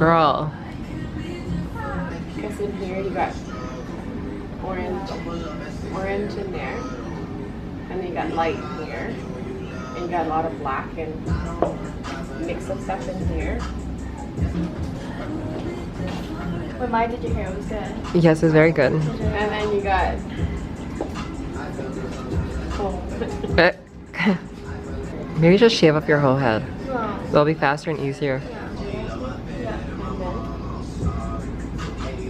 girl. Because in here you got orange in there, and then you got light here, and you got a lot of black and mix of stuff in here. When Maya did your hair, it was good. Yes, it was very good. And then you got Maybe just shave off your whole head. No. It'll be faster and easier.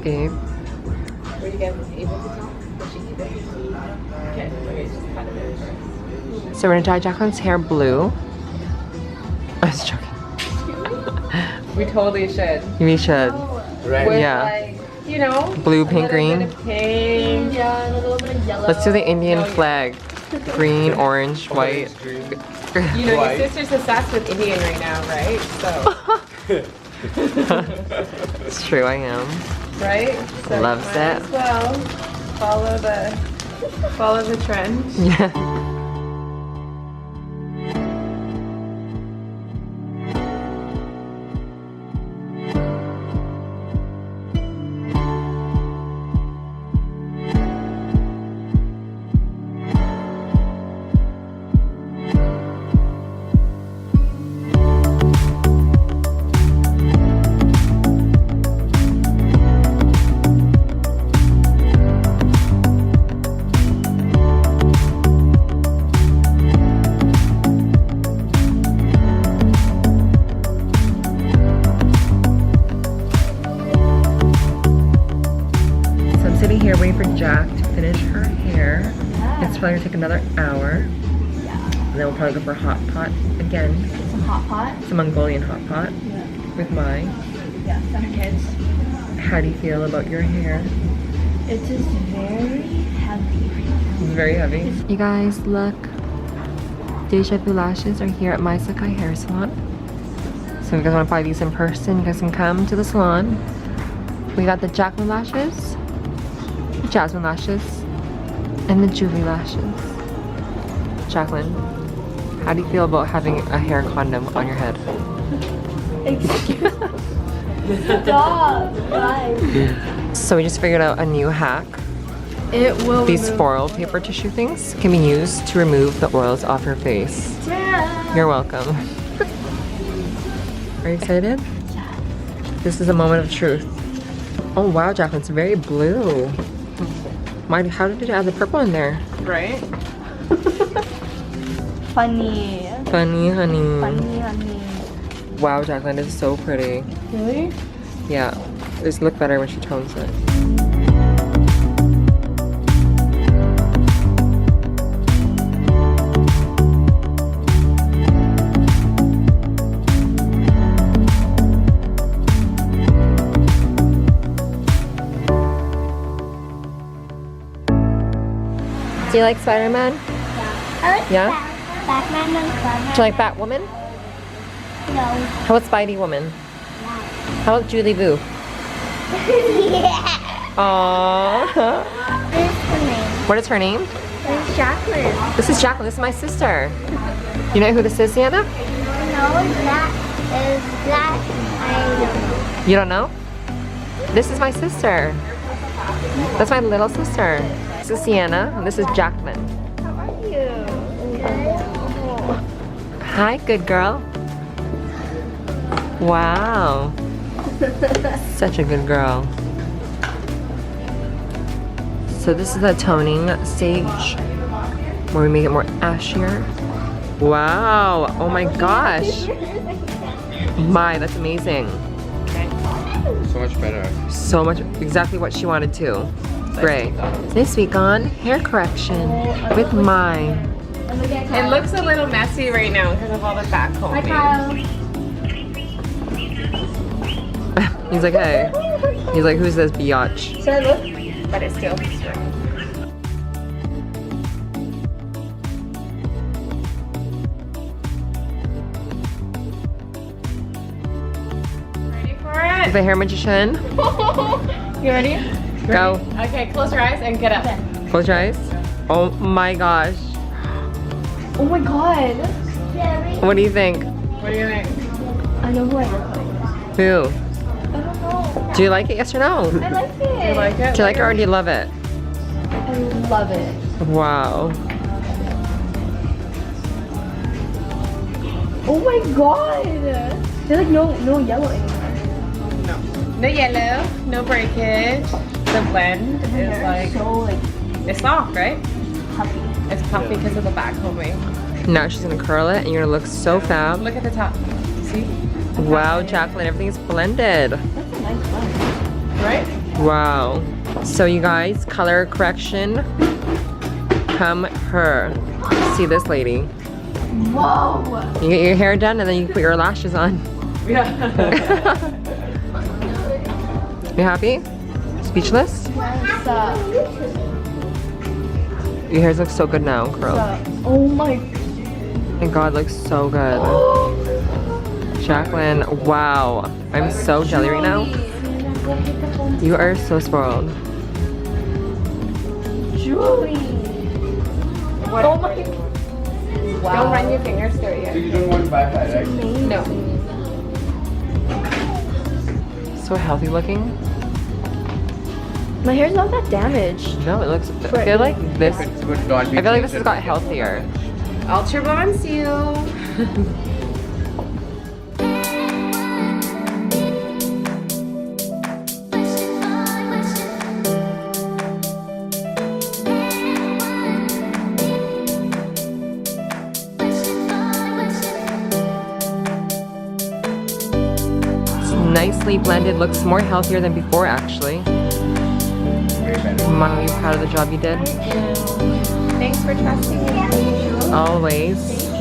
Babe. Were you guys able to tell? Was she either? Okay, just cut it in. So we're gonna dye Jacqueline's hair blue. I was joking. We totally should. We should. Right. With Yeah. like, you know, Blue, a pink, little green. bit of pink. Yeah, and a little bit of yellow. Let's do the Indian flag. Green, orange, white. Green. You know, White. your sister's obsessed with Indian right now, right? So, It's true, I am. right? So Loves might it. as well follow the trend. Yeah. So I'm sitting here waiting for Jack to finish her hair. It's probably gonna take another hour. And then we'll probably go for a hot pot again. Some hot pot. It's a Mongolian hot pot with mine. Yeah, some kids. How do you feel about your hair? It is very heavy. It's very heavy. You guys, look. Deja Vu lashes are here at Mysekai Hair Salon. So if you guys want to buy these in person, you guys can come to the salon. We got the Jacqueline lashes, the Jasmine lashes, and the Julie lashes. Jacqueline, how do you feel about having a hair condom on your head? Excuse Stop. Guys. So we just figured out a new hack. It will These foil paper tissue things can be used to remove the oils off your face. Yeah. You're welcome. Are you excited? Yeah. This is a moment of truth. Oh wow, Jacqueline, it's very blue. How did you add the purple in there? Right? Funny. Funny, honey. Funny, honey. Wow, Jacqueline, this is so pretty. Really? Yeah, this look better when she tones it. Do you like Spider-Man? I like Yeah? Batman and Batman. Do you like Batwoman? No. How about Spidey Woman? How about Julie Vu? Yeah. Aww. This is the name. What is her name? This is Jacqueline. This is Jacqueline. This is my sister. You know who this is, Sienna? No, that. I don't know. You don't know? This is my sister. That's my little sister. This is Sienna, and this is Jacqueline. How are you? Hi, good girl. Wow. Such a good girl. So this is the toning stage where we make it more ashier. Wow. Oh my gosh. My, that's amazing. So much better. So much, exactly what she wanted to. Gray. This week on hair correction with mine. It looks a little messy right now because of all the back combing. Hi, Kyle. He's like, hey. He's like, who's this biatch? Should I look? But it's still straight. Ready for it? The hair magician. You ready? Go. Okay, close your eyes and get up. Close your eyes. Oh my gosh. Oh my god. What do you think? What do you think? I know who I look like. Who? Do you like it? Yes or no? I like it. You like it? Do you like it or do you love it? I love it. Wow. Oh my god. There's like no yellow anymore. No. No yellow, no breakage. The blend is like, So like it's soft, right? puffy. It's puffy because of the back combing. Now she's gonna curl it and you're gonna look so fab. Look at the top. See? Wow, Jacqueline, everything's blended. That's a nice blend. Right? Wow. So you guys, color correction. Come her. See this lady. Whoa. You get your hair done and then you can put your lashes on. Yeah. You happy? Speechless? What's up? Your hair looks so good now, curled. Oh my. Thank God, it looks so good. Jacqueline, wow. I'm so jelly right now. You are so spoiled. Julie. Oh my. Don't run your fingers through it yet. You don't want Wi-Fi, right? No. So healthy looking. My hair's not that damaged. No, it looks, I feel like this, I It's good, don't be feel like this has filtered. got healthier. Ultra Bonds you. It's nicely blended, looks more healthier than before actually. Way better. Mom, are you proud of the job you did? Thanks for trusting me. Always.